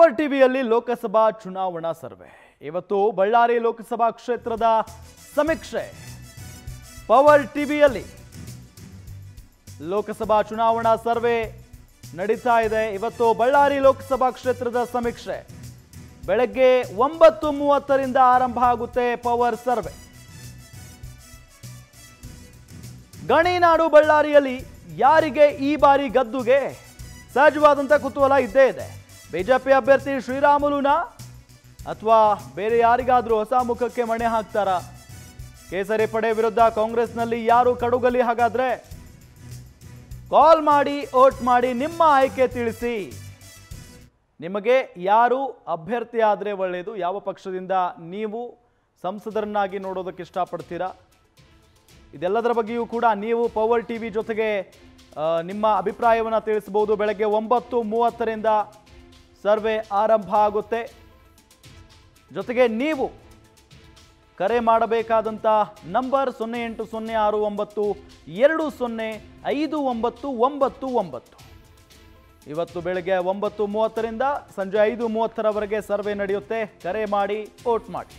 Power ಟಿವಿಯಲ್ಲಿ ಲೋಕಸಭಾ ಚುನಾವಣಾ survey ಇವತ್ತು ಬಳ್ಳಾರಿ ಲೋಕಸಭಾ ಕ್ಷೇತ್ರದ ಸಮೀಕ್ಷೆ ಪವರ್ ಟಿವಿಯಲ್ಲಿ ಲೋಕಸಭಾ ಚುನಾವಣಾ ಸರ್ವೆ ನಡೀತಾ ಇದೆ। ಇವತ್ತು ಬಳ್ಳಾರಿ ಲೋಕಸಭಾ ಕ್ಷೇತ್ರದ ಸಮೀಕ್ಷೆ ಬೆಳಗ್ಗೆ 9:30 ರಿಂದ ಆರಂಭ ಆಗುತ್ತೆ ಪವರ್ ಸರ್ವೆ। ಗಣಿನಾಡು ಬಳ್ಳಾರಿಯಲ್ಲಿ ಯಾರಿಗೆ ಈ ಬಾರಿ ಗದ್ದುಗೆ ಸಹಜವಾದಂತ ಕುತೂಹಲ ಇದ್ದೇ ಇದೆ। ಬಿಜೆಪಿ ಅಭ್ಯರ್ಥಿ ಶ್ರೀರಾಮುಲುನಾ ಅಥವಾ ಬೇರೆ ಯಾರಿಗಾದ್ರೂ ಹೊಸ ಮುಖಕ್ಕೆ ಮಣೆ ಹಾಕ್ತಾರಾ? ಕೇಸರಿ ಪಡೆ ವಿರುದ್ಧ ಕಾಂಗ್ರೆಸ್ನಲ್ಲಿ ಯಾರು ಕಡುಗಲಿ? ಹಾಗಾದ್ರೆ ಕಾಲ್ ಮಾಡಿ ವೋಟ್ ಮಾಡಿ ನಿಮ್ಮ ಆಯ್ಕೆ ತಿಳಿಸಿ। ನಿಮಗೆ ಯಾರು ಅಭ್ಯರ್ಥಿ ಆದರೆ ಒಳ್ಳೆಯದು? ಯಾವ ಪಕ್ಷದಿಂದ ನೀವು ಸಂಸದರನ್ನಾಗಿ ನೋಡೋದಕ್ಕೆ ಇಷ್ಟಪಡ್ತೀರಾ? ಇದೆಲ್ಲದರ ಬಗ್ಗೆಯೂ ಕೂಡ ನೀವು ಪವರ್ ಟಿವಿ ಜೊತೆಗೆ ನಿಮ್ಮ ಅಭಿಪ್ರಾಯವನ್ನು ತಿಳಿಸಬಹುದು। ಬೆಳಗ್ಗೆ 9:30 ರಿಂದ ಸರ್ವೆ ಆರಂಭ ಆಗುತ್ತೆ। ಜೊತೆಗೆ ನೀವು ಕರೆ ಮಾಡಬೇಕಾದಂಥ ನಂಬರ್ 080692059999। ಇವತ್ತು ಬೆಳಗ್ಗೆ 9:30 ರಿಂದ ಸಂಜೆ 5:30 ರವರೆಗೆ ಸರ್ವೆ ನಡೆಯುತ್ತೆ। ಕರೆ ಮಾಡಿ ವೋಟ್ ಮಾಡಿ।